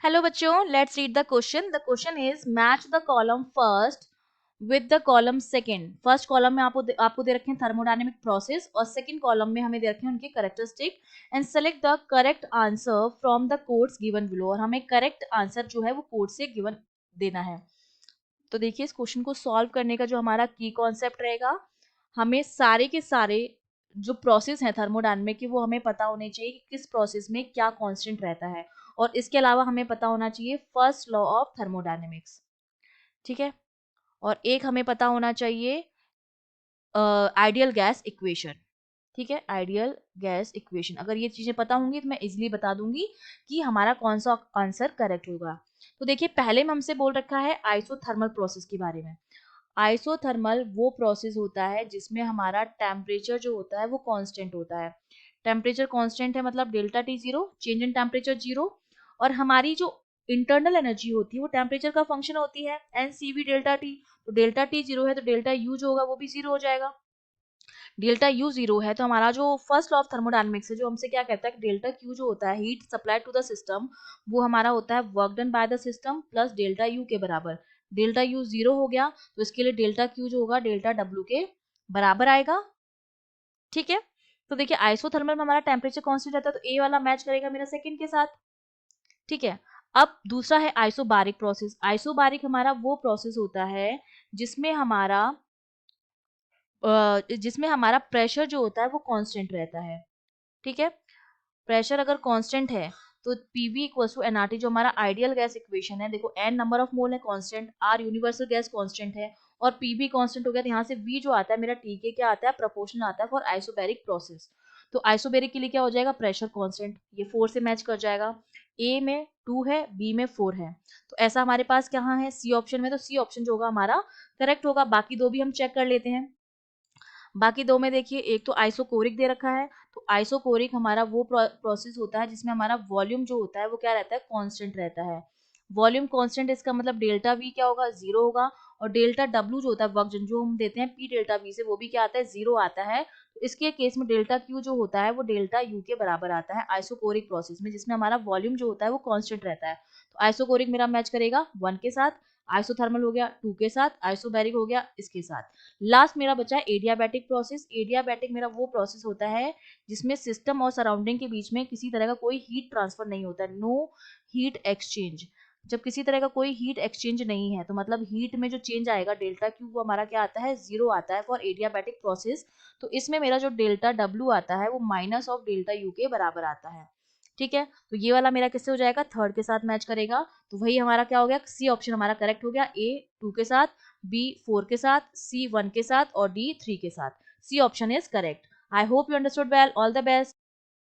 Hello बच्चों, let's read the question. The question is match the column first with the column second. First column में आपको दे रखे हैं thermodynamic process और second column में हमें दे रखे हैं उनके characteristic and select the correct answer from the codes given below. और हमें करेक्ट आंसर जो है वो कोड से गिवन देना है. तो देखिए, इस क्वेश्चन को सॉल्व करने का जो हमारा की कॉन्सेप्ट रहेगा, हमें सारे के सारे जो प्रोसेस है थर्मोडायनेमिक की वो हमें पता होने चाहिए कि किस प्रोसेस में क्या कांस्टेंट रहता है. और इसके अलावा हमें पता होना चाहिए फर्स्ट लॉ ऑफ थर्मोडायनेमिक्स. ठीक है. और एक हमें पता होना चाहिए आइडियल गैस इक्वेशन. ठीक है, आइडियल गैस इक्वेशन. अगर ये चीजें पता होंगी तो मैं इजिली बता दूंगी कि हमारा कौन सा आंसर करेक्ट होगा. तो देखिए, पहले में हमसे बोल रखा है आइसोथर्मल प्रोसेस के बारे में. आइसोथर्मल वो प्रोसेस होता है जिसमें हमारा टेम्परेचर जो होता है वो कांस्टेंट होता है. टेम्परेचर कांस्टेंट है मतलब delta T zero, change in temperature zero. और हमारी जो इंटरनल एनर्जी होती है वो टेम्परेचर का फंक्शन होती है N C V delta T. तो डेल्टा टी जीरो है तो डेल्टा यू जो होगा वो भी जीरो हो जाएगा. डेल्टा यू जीरो है तो हमारा जो फर्स्ट लॉ ऑफ थर्मोडायनेमिक्स है जो हमसे क्या कहता है कि डेल्टा क्यू जो होता है heat supply to the system, वो हमारा होता है work done by the system plus delta U के बराबर. डेल्टा यू जीरो हो गया तो इसके लिए डेल्टा क्यू जो होगा डेल्टा डब्ल्यू के बराबर आएगा. ठीक है. तो देखिए, आइसोथर्मल में हमारा टेम्परेचर कांस्टेंट रहता है तो ए वाला मैच करेगा मेरा सेकंड के साथ. ठीक है. अब दूसरा है आइसोबारिक प्रोसेस. आइसोबारिक हमारा वो प्रोसेस होता है जिसमें हमारा प्रेशर जो होता है वो कांस्टेंट रहता है. ठीक है. प्रेशर अगर कांस्टेंट है तो पीवी इक्वल्स टू एनआरटी जो हमारा आइडियल गैस इक्वेशन है. देखो, एन नंबर ऑफ मोल है constant, R universal gas constant है और पीवी कांस्टेंट हो गया. तो यहाँ से वी जो आता है मेरा टी के क्या आता है, प्रोपोर्शनल आता है फॉर आइसोबैरिक प्रोसेस. तो आइसोबैरिक के लिए क्या हो जाएगा, प्रेशर कांस्टेंट. ये 4 से मैच कर जाएगा. ए में 2 है, बी में 4 है. तो ऐसा हमारे पास कहाँ है, सी ऑप्शन में. तो सी ऑप्शन जो होगा हमारा करेक्ट होगा. बाकी दो भी हम चेक कर लेते हैं. बाकी दो में देखिए, एक तो आइसोकोरिक दे रखा है. तो आइसोकोरिक हमारा वो प्रोसेस होता है जिसमें हमारा वॉल्यूम जो होता है वो क्या रहता है, कांस्टेंट रहता है. वॉल्यूम कांस्टेंट, इसका मतलब डेल्टा वी क्या होगा, जीरो होगा. और डेल्टा डब्ल्यू जो होता है वर्क जो हम देते हैं पी डेल्टा वी से, वो भी क्या आता है, जीरो आता है. तो इसके केस में डेल्टा क्यू जो होता है वो डेल्टा यू के बराबर आता है आइसोकोरिक प्रोसेस में, जिसमें हमारा वॉल्यूम जो होता है वो कांस्टेंट रहता है. तो आइसोकोरिक मेरा मैच करेगा 1 के साथ, आइसोथर्मल हो गया 2 के साथ, आइसोबैरिक हो गया इसके साथ. लास्ट मेरा बचा है एडियाबैटिक प्रोसेस. एडियाबैटिक मेरा वो प्रोसेस होता है जिसमें सिस्टम और सराउंडिंग के बीच में किसी तरह का कोई हीट ट्रांसफर नहीं होता है, नो हीट एक्सचेंज. जब किसी तरह का कोई हीट एक्सचेंज नहीं है तो मतलब हीट में जो चेंज आएगा डेल्टा क्यू वो हमारा क्या आता है, जीरो आता है फॉर एडियाबैटिक प्रोसेस. तो इसमें मेरा जो डेल्टा डब्ल्यू आता है वो माइनस ऑफ डेल्टा यू के बराबर आता है. ठीक है. तो ये वाला मेरा किससे हो जाएगा, थर्ड के साथ मैच करेगा. तो वही हमारा क्या हो गया, सी ऑप्शन हमारा करेक्ट हो गया. ए 2 के साथ, बी 4 के साथ, सी 1 के साथ और डी 3 के साथ. C option is correct. I hope you understood well. All the best.